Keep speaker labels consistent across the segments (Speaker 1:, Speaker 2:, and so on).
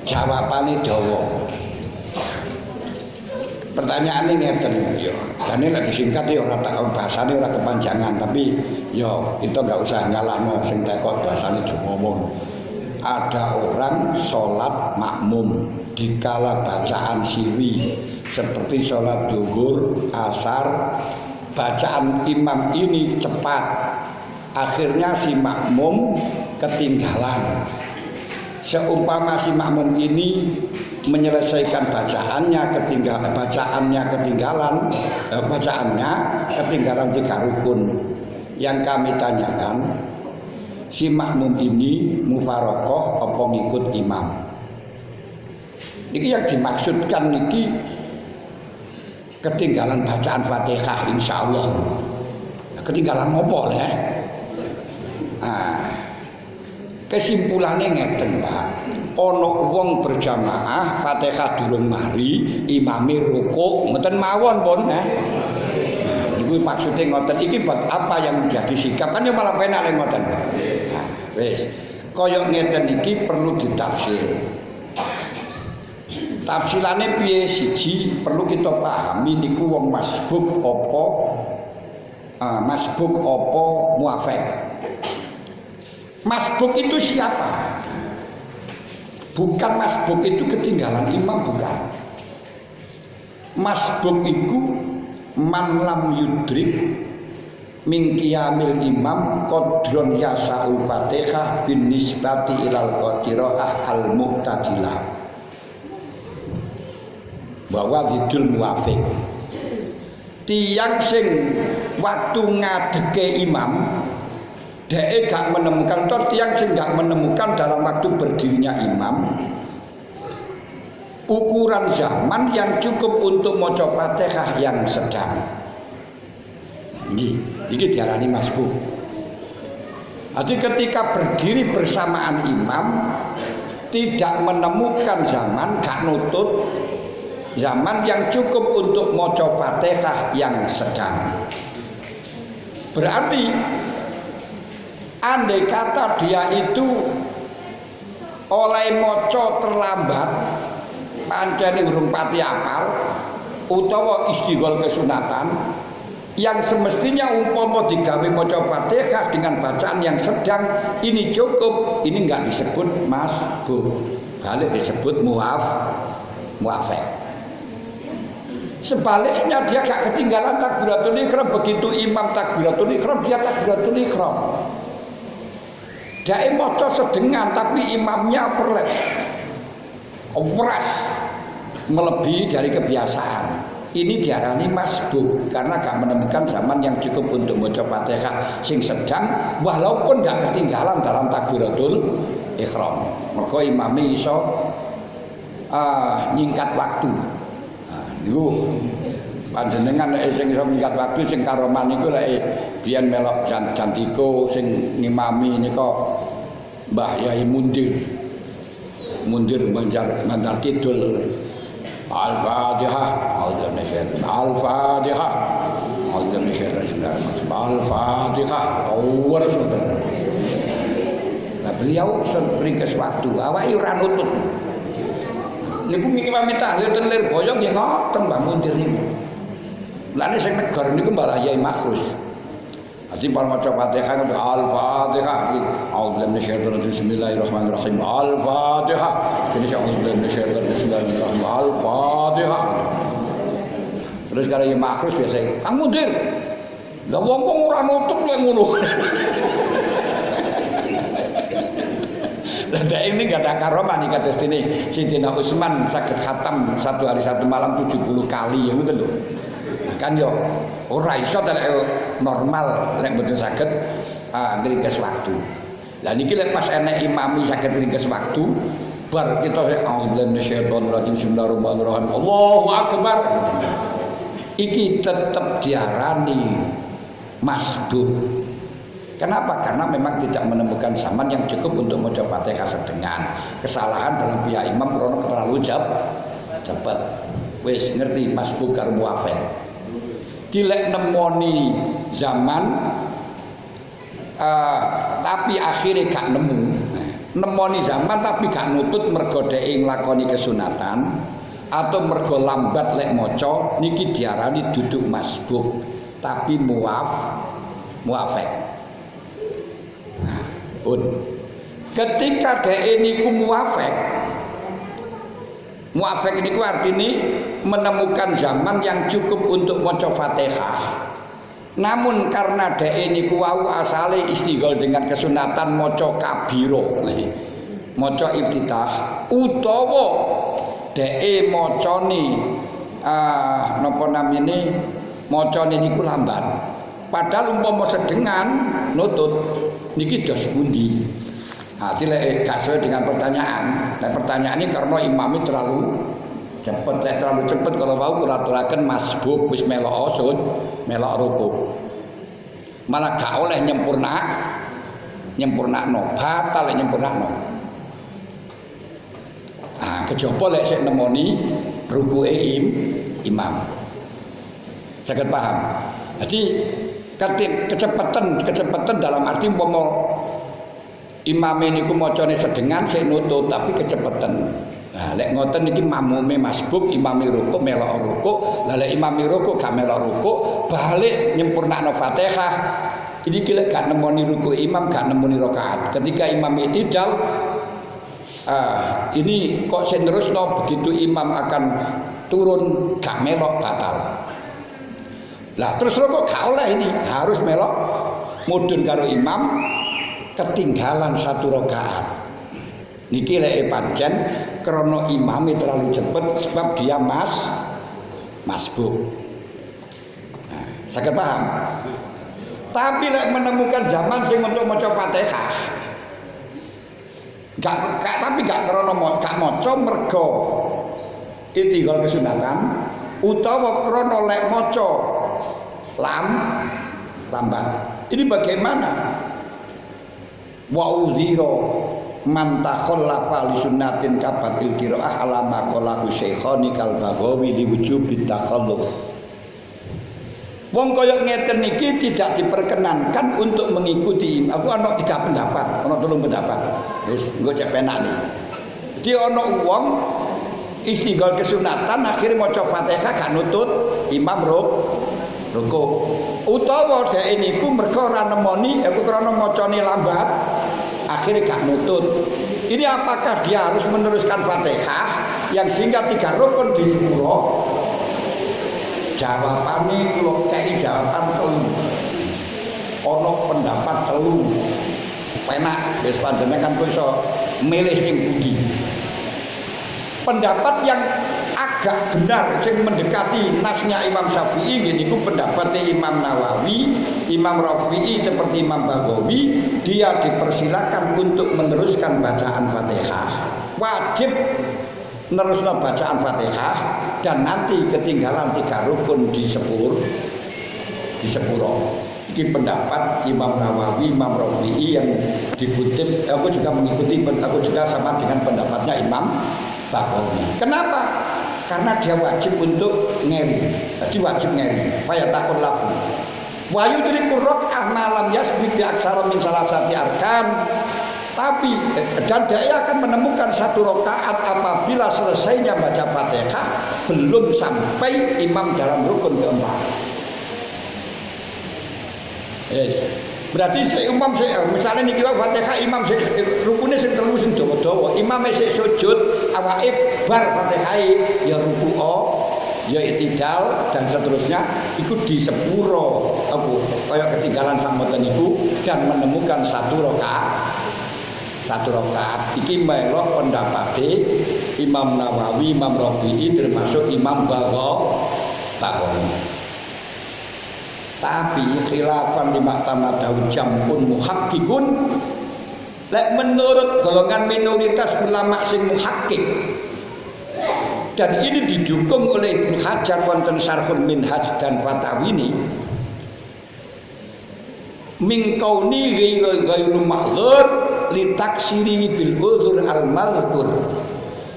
Speaker 1: Jawabane dawa. Pertanyaane ngeten ya. Jane lek disingkat ya ora tak bahasane ora kepanjangan, tapi ya kita enggak usah nyalahno sing tekok bahasane ngomong. Ada orang sholat makmum dikala bacaan sirri seperti sholat zuhur, asar, bacaan imam ini cepat, akhirnya si makmum ketinggalan. Seumpama si makmum ini menyelesaikan bacaannya ketinggalan 3 rukun. Yang kami tanyakan, si makmum ini mufarokoh apa ngikut imam? Ini yang dimaksudkan niki ketinggalan bacaan Fatihah insyaallah. Ketinggalan ngopo le? Kesimpulannya ngeten Pak, ono wong berjamaah Fatihah durung mari, imame rukuk ngoten mawon pun Iku maksudnya ngoten iki buat apa yang menjadi sikap kan ya malah penak lek ngoten. Wis, kaya ngeten iki perlu ditafsir. Tafsirane piye siji perlu kita pahami niku wong masbuk apa muafek. Masbuk itu siapa? Bukan masbuk itu ketinggalan imam, bukan. Masbuk itu man lam yudrik min qiyamil imam qadron yasa'ul Fatihah bin nisbati ilal qiraah al mu'tadilah. Bahwa didul muafik. Tiyang sing waktu ngadeke imam dhek gak menemukan tiang sing gak menemukan dalam waktu berdirinya imam ukuran zaman yang cukup untuk maca Fatihah yang sedang. Ini diarani masbuk. Jadi ketika berdiri bersamaan imam tidak menemukan zaman, gak nutut zaman yang cukup untuk maca Fatihah yang sedang. Berarti andai kata dia itu oleh moco terlambat pancene urung pati apal utawa istighol kesunatan yang semestinya umpama digawe maca Fatihah dengan bacaan yang sedang ini cukup, ini enggak disebut masbuk, balik disebut muafek. Sebaliknya dia gak ketinggalan takbiratul ihram, begitu imam takbiratul ihram dia takbiratul ihram. Dia maca sedengan tapi imamnya peras melebihi dari kebiasaan. Ini diarani masbuk karena gak menemukan zaman yang cukup untuk maca Fatihah sing sedang walaupun gak ketinggalan dalam takbiratul ihram. Mergo imame iso nyingkat waktu. Niku panjenengan nek sing iso nyingkat waktu sing karoman niku lek biyen melok jantiko sing ngimami nika Mbah Yai Mundir Banjar Kidul. Al-Fatihah, Al-Fatihah, Al-Fatihah. Nah, beliau ringkes waktu, awake ora nutut. Niku ngimami tahlil ten lir boyong nggih ngoten Mbah Mundir niku. Lane sing negor niku Mbah Yai Makrus. Jadi para maca Fatihah Al-Fatihah, A'udzubillahi minasyaitonir rajim, bismillahirrahmanirrahim. Al-Fatihah. Ini A'udzubillahi minasyaitonir rajim, bismillahirrahmanirrahim. Al-Fatihah. Terus kalau yang makrus biasa, Kang Mundir. Lah wong ora nutup lek ngono. Lah ini enggak ada karomah nih kata sini. Sidina Utsman sakit khatam 1 hari 1 malam 70 kali ya ngoten lho. Kan yo ora iso normal lek mboten saged ngringkes waktu. Lah niki lek pas enek imami saged ngringkes waktu bar kita a'udzubillahi minasyaitonir rajim bismillahirrahmanirrahim Allahu akbar. Iki tetap diarani masbuk. Kenapa? Karena memang tidak menemukan zaman yang cukup untuk maca Fatihah sedengan. Kesalahan dalam pihak imam karena terlalu cepat. Wis ngerti masbuk karo muafek. Dilek nemoni zaman tapi akhirnya gak nemu. nemoni zaman tapi gak nutut mergo dhek nglakoni kesunatan atau mergo lambat lek maca niki diarani duduk masbuk tapi muafek. Nah, ketika dhek niku muafek niku artine menemukan zaman yang cukup untuk maca Fatihah. Namun karena dhek niku wau asale istighol dengan kesunatan maca kabiro, maca iftitah utawa dhek macane napa namine macane niku lambat. Padahal umpama sedengan nutut niki dos pundi. Nah, lek gak sesuai dengan pertanyaan. Nah, pertanyaan ini karena imamnya terlalu cepet, kalau mau kuraturaken masbuk wis melok osud, melok rukuk. Malah gak oleh nyempurnakno, batal nyempurnakno. Nah, kejaba lek sik nemoni rukuke imam. Saged paham. Jadi kecepatan dalam arti umpama imam niku macane sedengan sik nutut tapi kecepatan. Nah, lek ngoten niki mamume masbuk, imame rukuk melok rukuk, lah lek imame rukuk gak melok rukuk, balik nyempurnakno Fatihah. Ini kira gak nemoni rukuk imam, gak nemoni rakaat. Ketika imam i'tidal ini kok sing terusno begitu imam akan turun gak melok batal. Lah terus kok gak oleh ini, harus melok mudhun karo imam ketinggalan satu rakaat. Niki lek pancen krana imame terlalu cepet sebab dia masbuk. Nah, saged paham? Tapi lek menemukan zaman sing untuk maca Fatihah. Tapi gak krana gak maca mergo istighol kesunatan utawa krana lek maca lambat. Ini bagaimana? Wa udhira man takhallafa li sunnatin kabatil qiraah ala maqalahu syaikhani kal Baghawi li wujubi takhalluf. Wong kaya ngeten niki tidak diperkenankan untuk mengikuti. Aku ana 3 pendapat, ana 3 pendapat. Wis engko cek penak nih. Jadi ana wong istighol kesunatan akhire maca Fatihah gak nutut imam rukuk. Utawa dhek niku mergo ora nemoni aku krana macane lambat akhirnya gak nutut. Ini apakah dia harus meneruskan Fatihah yang sehingga 3 rukun di sepuro? Jawabannya kalau kayak jawaban telu. Ono pendapat telu. Penak wis panjenengan kok iso milih sing pundi. Pendapat yang agak benar sing mendekati nasnya Imam Syafi'i niku pendapatnya Imam Nawawi, Imam Rafi'i seperti Imam Baghawi, dia dipersilakan untuk meneruskan bacaan Fatihah. Wajib meneruskan bacaan Fatihah dan nanti ketinggalan 3 rukun di sepuro. Ini pendapat Imam Nawawi, Imam Rafi'i yang dikutip. Aku juga mengikuti, aku juga sama dengan pendapatnya Imam Baghawi. Kenapa? Karena dia wajib untuk ngeri. Jadi wajib ngeri. Faya takun laku. Wa yudriku rak'ah malam yasbik bi aksara min salasati arkan. Tapi dan dia akan menemukan 1 rakaat apabila selesainya baca Fatihah belum sampai imam dalam rukun keempat. Yes. Berarti imam misalnya niki Fatihah imam rukune sing 3 sing dawa-dawa, imam sik sujud awake bar Fatihah ya ruku' ya i'tidal dan seterusnya ikut di sepuro kaya ketinggalan sampeyan niku dan menemukan 1 rakaat. Iki melok pendapate Imam Nawawi, Imam Rafi'i termasuk Imam Baghawi. Tapi khilafan di maktamadahu jampun muhakkikun, lek menurut golongan minoritas ulama sing muhakkik, dan ini didukung oleh Ibnu Hajar wonten Syarhul Minhaj dan Fatawini, min kauni ghairu ma'dzur li taksiri bil uzur al mazkur,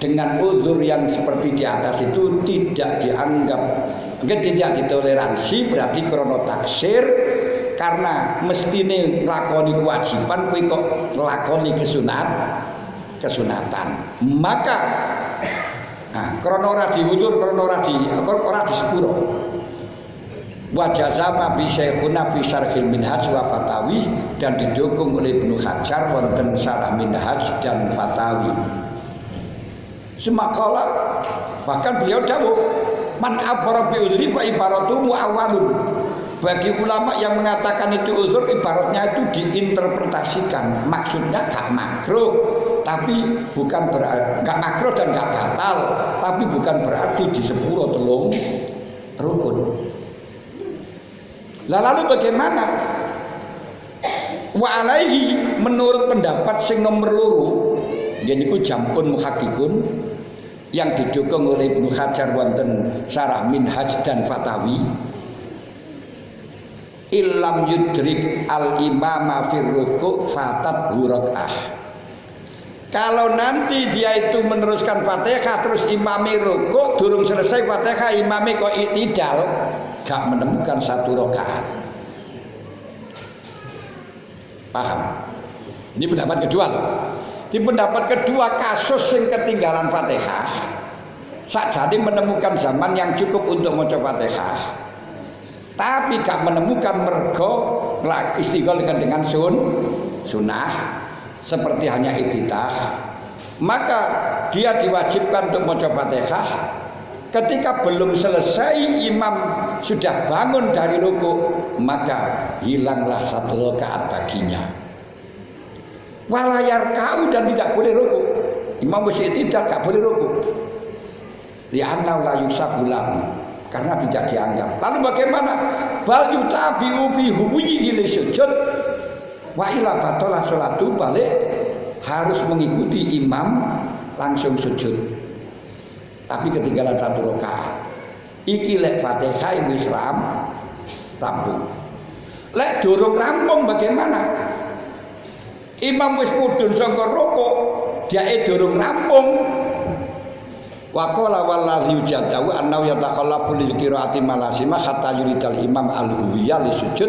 Speaker 1: dengan uzur yang seperti di atas itu tidak dianggap, mungkin tidak ditoleransi, berarti krono taksir karena mestine nglakoni kewajiban kowe kok nglakoni kesunat kesunatan. Maka krana ora diutur, krana ora di sepuro. Wa jazama bi syekhuna fi syarhil minhaj wa fatawi, dan didukung oleh Ibnu Hajar wonten syarah minhaj dan fatawi. Semakala bahkan beliau dawuh man abara bi udhri fa ibaratuhu awalun. Bagi ulama yang mengatakan itu uzur, ibaratnya itu diinterpretasikan, maksudnya gak makruh, tapi bukan berarti gak makruh dan gak batal, tapi bukan berarti di sepuro telung rukun. Lalu bagaimana? Wa alaihi, menurut pendapat sing nomor loro, yaiku jampun muhakkikun yang didukung oleh Ibnu Hajar wonten syarah minhaj dan fatawi, illam yudrik al imama fir ruku' fatat huraqah. Kalau nanti dia itu meneruskan Fatihah terus imami ruku', durung selesai Fatihah imami kok i'tidal, gak menemukan satu rakaat. Paham? Ini pendapat kedua loh. Di pendapat kedua, kasus yang ketinggalan Fatihah sakjane menemukan zaman yang cukup untuk maca Fatihah, tapi gak menemukan mergo istighol dengan sunnah seperti hanya iftitah, maka dia diwajibkan untuk maca Fatihah. Ketika belum selesai imam sudah bangun dari ruku, maka hilanglah satu rakaat baginya. Walayar kau, dan tidak boleh ruku. Imam mesti tidak boleh ruku. Li'anna la yusabulan, karena tidak dianggap. Lalu bagaimana? Bal yutabi'u bi hubuyhi li sujud wa ila batalah salatu, balik harus mengikuti imam langsung sujud. Tapi ketinggalan satu rakaat. Iki lek Fatihah wis rampung. Lek durung rampung bagaimana? Imam wis mudhun saka rukuk, dia durung rampung. Wa qala wallahi yujadawu annahu yatakhallafu lil qiraati malasima hatta yuridal imam al-huwiyya li sujud.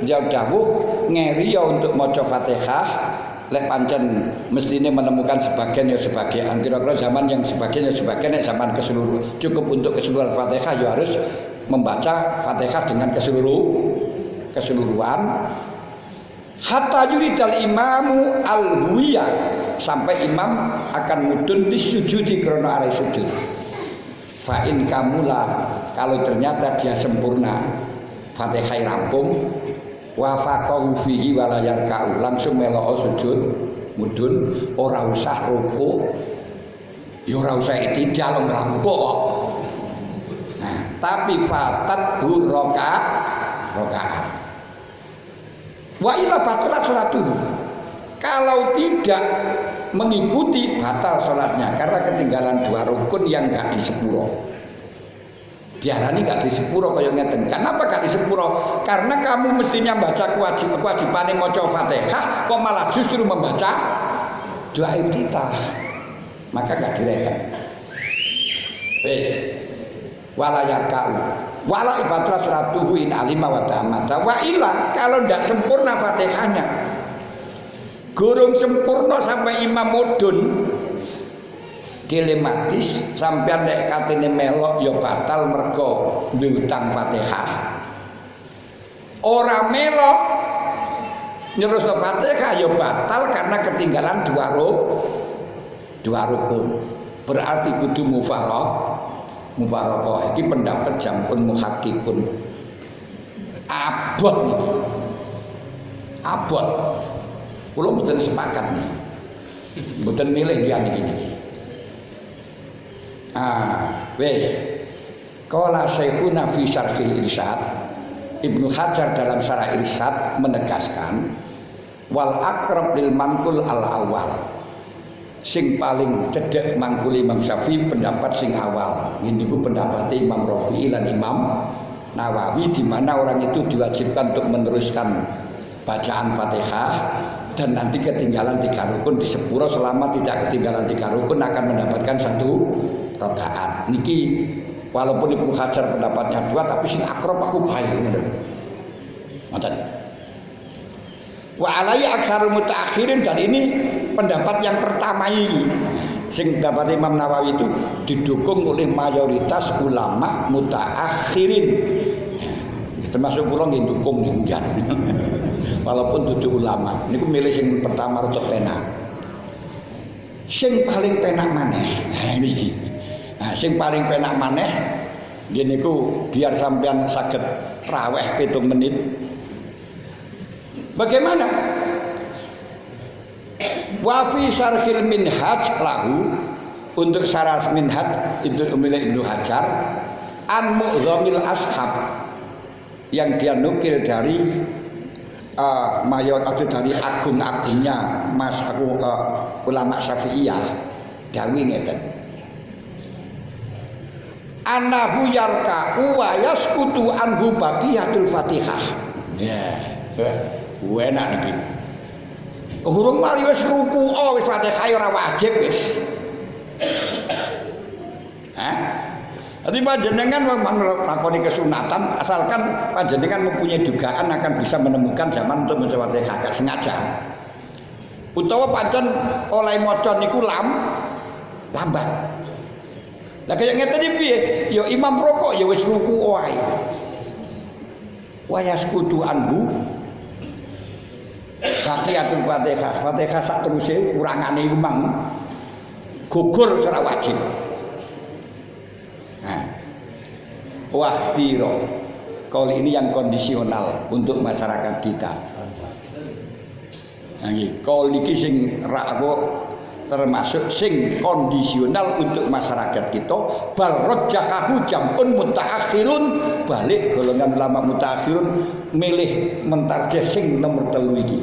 Speaker 1: Dia dawuh ngeri ya untuk maca Fatihah, lek pancen mestine menemukan sebagian ya sebagian, kira-kira zaman yang sebagian ya sebagian, zaman keseluruhan cukup untuk keseluruhan Fatihah ya harus membaca Fatihah dengan keseluruhan. Hatta yuridal imamu al-huwiyya, sampai imam akan mudun disujudi karena arah sujud. Fa in kamula, kalau ternyata dia sempurna Fatihah rampung, wa faqahu fihi wa la yarka'u, langsung melok sujud mudun, ora usah ruku, ya ora usah i'tidal rampung kok. Nah, tapi fatat rakaat. Wa ila batalah salatu, kalau tidak mengikuti batal salatnya karena ketinggalan dua rukun yang gak disepuro. Diarani gak disepuro kaya ngeten. Kenapa gak disepuro? Karena kamu mestinya baca kewajibane maca Fatihah, kok malah justru membaca doa iftitah. Maka gak direken. Wis. Wala yarka'u. Wala ibadah suratuhu in alima wa ta'amata. Wa ila, kalau tidak sempurna Fatihahnya, gurung sempurna sampai imam mudun, dilematis sampai nek katene melok ya batal mergo diutang Fatihah. Ora melok nyerus Fatihah ya batal karena ketinggalan dua rukun. Berarti kudu mufaraqah. Iki pendapat jampun muhakkikun. Abot niki. Abot. Kula mboten sepakat nih. Mboten milih yang iki. Wes. Qala Syekhuna fi Syarhil Irsyad, Ibnu Hajar dalam Syarah Irsyad menegaskan wal aqrab lil manqul al awal. Sing paling cedek mangkuli Imam Syafi'i pendapat sing awal. Ini ku pendapat Imam Rafi'i dan Imam Nawawi, di mana orang itu diwajibkan untuk meneruskan bacaan Fatihah dan nanti ketinggalan 3 rukun di sepuro, selama tidak ketinggalan 3 rukun akan mendapatkan 1 rakaat. Niki walaupun Ibnu Hajar pendapatnya 2, tapi sing akrab aku bae ngoten. Ngoten. Wa alai aktsarul mutaakhirin, dan ini pendapat yang pertama ini sing pendapat Imam Nawawi itu didukung oleh mayoritas ulama mutaakhirin, termasuk kula nggih dukung nggih walaupun dudu ulama niku milih sing pertama rada penak, sing paling penak maneh. Nah, sing paling penak maneh nggih niku biar sampean saged traweh 7 menit. Bagaimana? Wa fi syarhil minhaj lahu, untuk syarah minhaj itu milik Ibnu Hajar, an mu'zamil ashab, yang dia nukil dari mayor atau dari agung-agungnya ulama Syafi'iyah dawi ngeten. Anahu yarka'u wa yaskutu anhu baqiyatul Fatihah. Ya. Enak iki. Urung mari wis ruku wis Fatihah ora wajib wis. Hah? Jadi panjenengan menurut lakoni kesunatan, asalkan panjenengan mempunyai dugaan akan bisa menemukan zaman untuk maca Fatihah gak sengaja. Utawa pancen oleh maca niku lambat. Lah kaya ngeten iki piye? Ya imam rokok ya wis ruku wae. Wa yaskutu anhu baqiyatul Fatihah. Fatihah sak teruse urangane iku mang gugur ora wajib. Nah, wahtiro, kalau ini yang kondisional untuk masyarakat kita. Nah, kalau ini sing termasuk sing kondisional untuk masyarakat kita. Bal rajjahahu jam'un mutaakhirun, balik golongan ulama mutaakhirun milih mentarjih sing nomor 3 iki.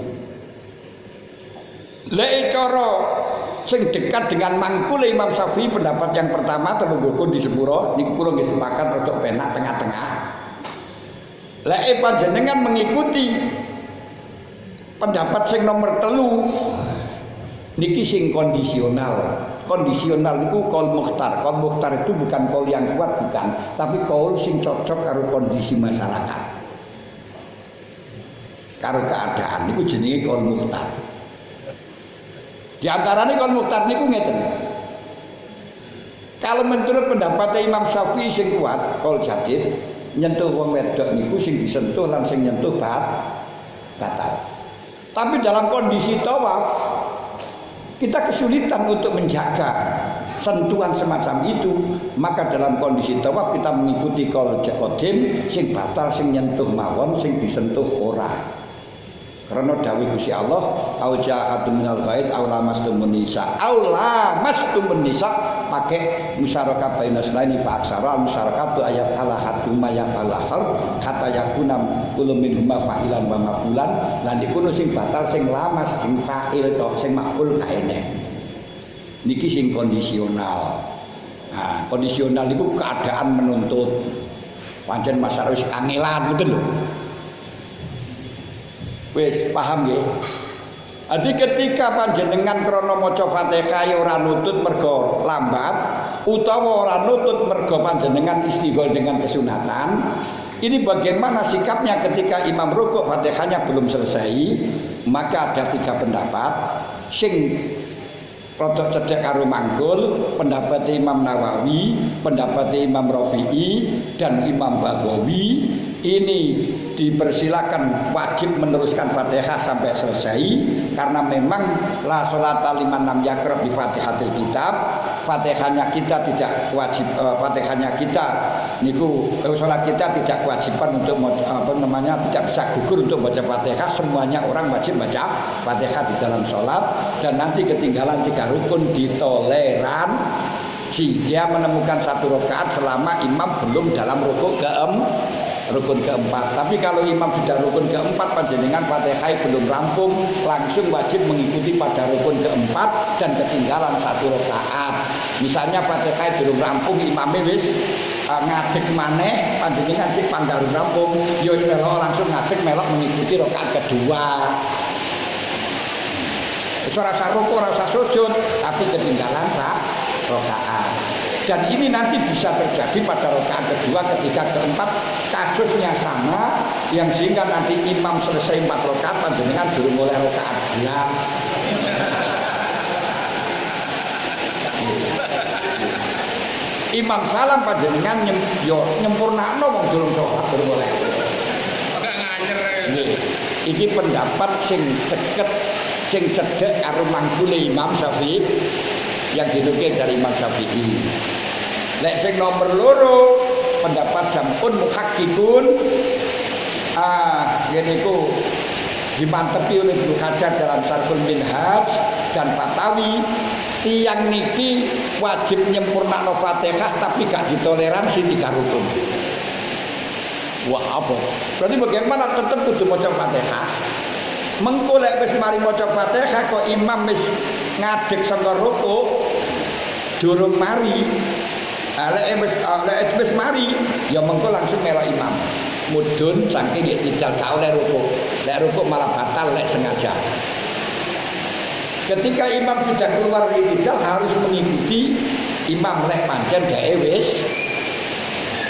Speaker 1: Lek cara sing dekat dengan mangkule Imam Syafi'i, pendapat yang pertama telungguhipun di sepuro niku kula nggih sepakat rada penak tengah-tengah. Lek panjenengan mengikuti pendapat sing nomor 3 niki sing kondisional. Kondisional niku qaul mukhtar. Qaul mukhtar itu bukan qaul yang kuat, bukan, tapi qaul sing cocok karo kondisi masyarakat, karo keadaan, niku jenenge qaul mukhtar. Di antaranya kalau mukhtar niku ngeten. Kalau menurut pendapat Imam Syafi'i sing kuat, kalau jadid nyentuh wong wedok niku sing disentuh lan sing nyentuh batal. Tapi dalam kondisi tawaf kita kesulitan untuk menjaga sentuhan semacam itu, maka dalam kondisi tawaf kita mengikuti qaul qadim sing batal sing nyentuh mawon, sing disentuh ora. Karena dawuh Gusti Allah, au ja'atun minal ghaid aw lamastumun nisa. Aw lamastumun nisa pakai musyarakah bainas laini fa aksara musyarakatu ayat ala hatuma ya alahar kata yakuna kullu minhum fa'ilan wa mafulan, lan iku sing batal sing lamas sing fa'il to sing maf'ul kaene. Niki sing kondisional. Nah, kondisional itu keadaan menuntut. Pancen masyarakat wis kangelan ngoten lho. Wis paham nggih? Jadi ketika panjenengan krana maca Fatihah ora nutut mergo lambat utawa ora nutut mergo panjenengan istighol dengan kesunatan, ini bagaimana sikapnya ketika imam rukuk Fatihahnya belum selesai? Maka ada 3 pendapat. Sing rada cedhek karo mangkul, pendapat Imam Nawawi, pendapat Imam Rafi'i dan Imam Baghawi, ini dipersilakan wajib meneruskan Fatihah sampai selesai, karena memang la sholata liman lam yaqra bi Fatihatil Kitab. Fatihahnya kita tidak wajib, Fatihahnya kita niku salat kita tidak kewajiban untuk tidak bisa gugur untuk baca Fatihah. Semuanya orang wajib baca Fatihah di dalam sholat, dan nanti ketinggalan 3 rukun ditoleran si dia menemukan 1 rakaat selama imam belum dalam rukun keempat. Tapi kalau imam sudah rukun keempat, panjenengan Fatihah belum rampung, langsung wajib mengikuti pada rukun keempat dan ketinggalan 1 rakaat. Misalnya Fatihah belum rampung, imamnya wis ngadeg maneh, panjenengan sing panggaru rampung, yo melok langsung ngadeg melok mengikuti rakaat kedua. Ora usah rukuk, ora usah sujud, tapi ketinggalan 1 rakaat. Dan ini nanti bisa terjadi pada rakaat kedua, ketiga, keempat, kasusnya sama, yang sehingga nanti imam selesai 4 rakaat, panjenengan durung mulai rakaat 11. imam salam panjenengan nyempurnakno wong durung salat durung oleh.
Speaker 2: Agak ngajar.
Speaker 1: Nggih. Iki pendapat sing deket sing cedhek karo mangkule Imam Syafi'i yang dinukil dari Imam Syafi'i. Lek sing nomor loro pendapat jampun muhakkikun ngene iku dimantepi oleh Ibnu Hajar dalam Syarhul Minhaj dan Fatawi, tiyang niki wajib nyempurnakno Fatihah tapi gak ditoleransi 3 rukun. Wah apa? Berarti bagaimana tetap kudu maca Fatihah? Mengko lek wis mari maca Fatihah kok imam wis ngadeg saka rukuk durung mari. Lek wis mari ya mengko langsung melok imam. Mudun saking iktidal ta oleh rukuk. Lek rukuk malah batal lek sengaja. Ketika imam sudah keluar iktidal harus mengikuti imam lek pancen dhek wis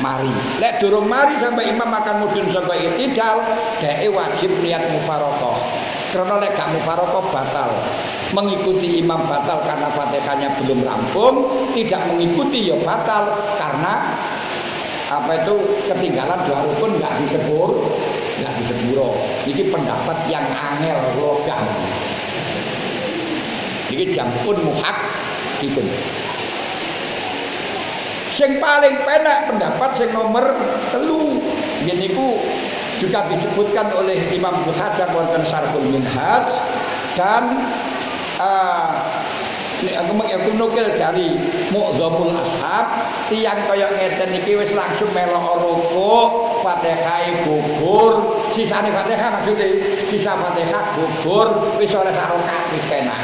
Speaker 1: mari. Lek durung mari sampai imam akan mudun sampai iktidal, dhek wajib niat mufaraqah. Karena lek gak mufaraqah batal. Mengikuti imam batal karena Fatihahnya belum rampung, tidak mengikuti ya batal karena apa itu ketinggalan 2 rukun enggak disebur. Ini pendapat yang angel logam. Ini jampun muhak ikun. Sing paling penak pendapat sing nomor 3 niku juga disebutkan oleh Imam Ibnu Hajar wonten Syarhul Minhaj dan aku nukil dari Mu'dhamul Ashab tiyang kaya ngeten iki wis langsung melok rukuk Fatihah gugur sisane Fatihah maksudnya sisa Fatihah gugur wis oleh sak rakaat wis penak.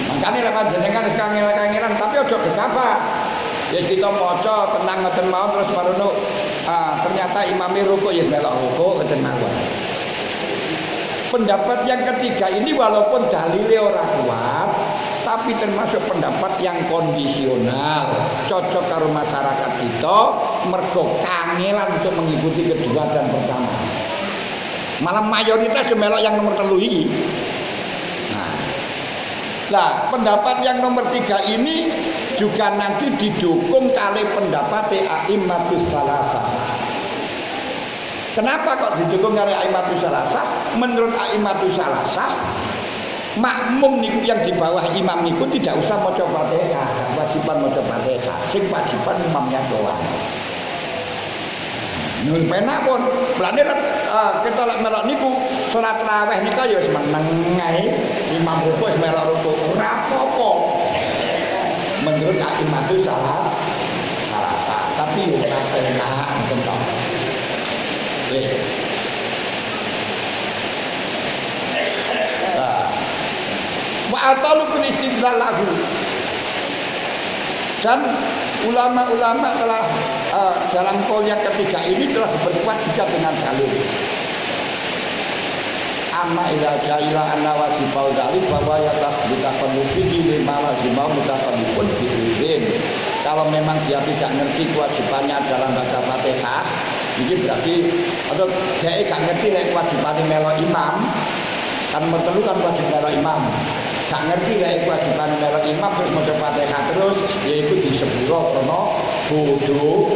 Speaker 1: Makane lek panjenengan kangen-kangenan tapi aja gegabah. Ya kita maca tenang ngoten mawon terus marono ternyata imame rukuk ya melok rukuk ngoten mawon. Pendapat yang ketiga ini walaupun dalile ora kuat tapi termasuk pendapat yang kondisional, cocok karo masyarakat kita mergo kangelan untuk mengikuti kedua dan pertama. Malah mayoritas melok yang nomor 3 iki. Nah, pendapat yang nomor 3 ini juga nanti didukung kali pendapat a'immatus salasah. Kenapa kok didukung kali a'immatus salasah? Menurut a'immatus salasah, makmum niku yang di bawah imam niku tidak usah maca Fatihah, kewajiban maca Fatihah, sing wajiban imamnya doang. Nun penak pun, belane kita lek melok niku salat tarawih nika ya wis meneng ae, imam rukuk wis melok rukuk ora apa-apa. Menurut a'immatus salasah, tapi ora penak ngoten. Wa atalu bil istidlal lahu. Dan ulama-ulama telah dalam qaul yang ketiga ini telah berkuat juga dengan dalil. Amma ila jaila anna wajibal dalil bahwa yatabutakallu fihi lima wajibal mutakallifun bi'idin. Kalau memang dia tidak ngerti kewajibannya dalam baca Fatihah, ini berarti atau dia gak ngerti lek kewajibannya melo imam, kan mertelu kan wajib melo imam. Gak ngerti lek kewajibannya melo imam terus maca Fatihah terus, yaitu disebut karena bodoh.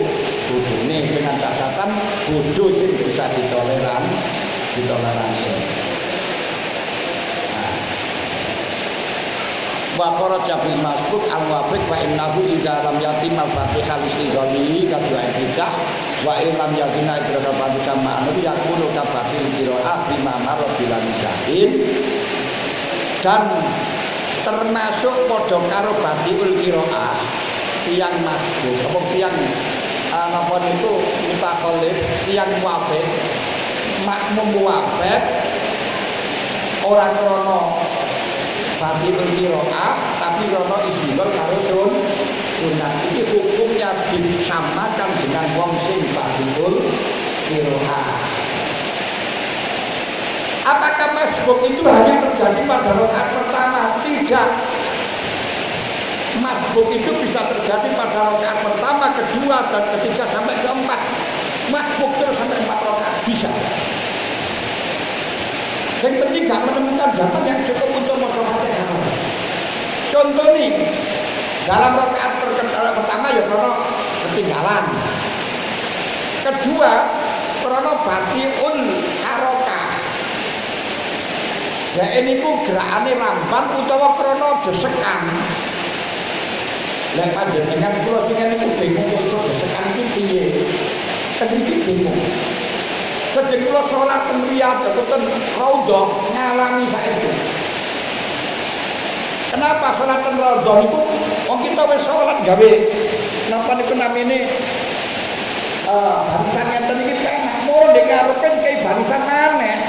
Speaker 1: Ini dengan catatan bodoh itu bisa ditoleransi. Wa kharaja bil masbuk al-wafiq wa innahu idza lam yatim al-fatihah listighalli kadua ibadah wa in lam yatina ibadah Fatihah ma'nu yakunu kabatil qiraah bima marra bila misahin. Dan termasuk padha karo batil qiraah tiyang masbuk apa tiyang napa niku mutakhallif tiyang wafiq makmum wafiq ora krana batil qiraah tapi rono istighfar karo sunat. Ini hukumnya disamakan dengan wong sing batil qiraah. Apakah masbuk itu hanya terjadi pada rakaat pertama? Tidak. Masbuk itu bisa terjadi pada rakaat pertama, kedua, dan ketiga sampai keempat. Masbuk terus sampai 4 rakaat bisa. Yang penting gak menemukan zaman yang cukup untuk maca Fatihah. Contoh nih, dalam rakaat pertama ya karena ketinggalan. Kedua, karena batiun haroka. Ya ini ku gerakane lamban utawa krana desekan. Lah panjenengan kula sing niku bingung kok iso desekan iki piye. Kediki bingung. Sedek kula salat teng riyadh ten raudhah ngalami saiki. Kenapa salat teng raudhah niku wong kita wis salat gawe napa niku namine barisan ngeten iki penak mun nek ngarepe kaya barisan maneh.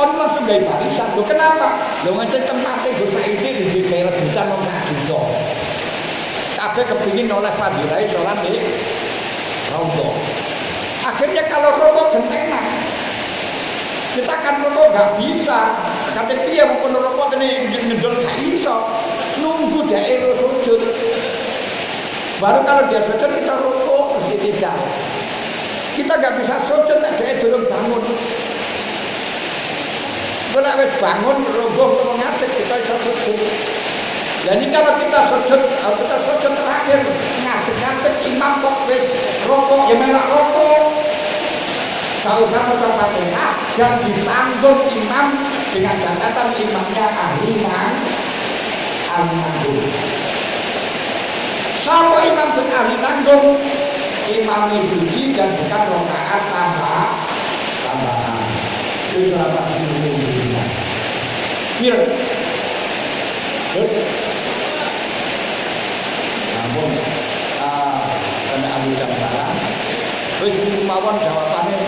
Speaker 1: Kon langsung gawe barisan. Lho kenapa? Lho ngecek tempate Gus Saidi di daerah Bintan wong sak dina. Kabeh kepingin oleh fadilah salat di raudhah. Akhirnya kalau rokok gentenan kita kan rokok gak bisa. Kata piye mun rokok kene ngendol gak iso. Nunggu daerah sujud. Baru kalau dia sujud kita rokok mesti tidak. Kita gak bisa sujud nek dia belum bangun. Kalau wis bangun roboh kok ngadeg kita iso sujud. Jadi kalau kita sujud terakhir ngadeg-ngadeg imam kok wis rokok ya melak rokok. Gak usah maca Fatihah dan ditanggung imam dengan catatan imamnya ahli nanggung. Siapa imam sing ahli nanggung? Imam suci dan bukan rakaat tambahan. Itu apa ini? Iya. Namun, karena ahli gambaran, terus mawon jawabannya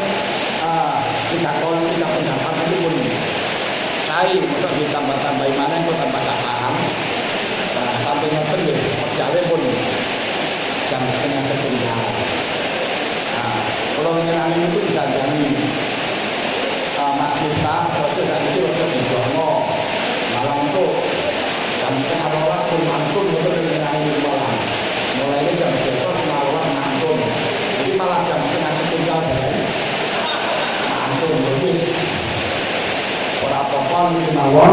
Speaker 1: tidak pendapat itu pun saya untuk ditambah-tambah mana itu tambah tak paham. Sampai ngoten ya, perjalanan pun jam setengah setengah. Kalau mengenali itu bisa jadi Mas Kita, proses dari itu untuk dijono malam itu jam setengah orang pun mantun itu mengenali malam. Mulai jam 12 malam mantun. Jadi malah jam setengah setengah mantun. Orang apa-apa mawon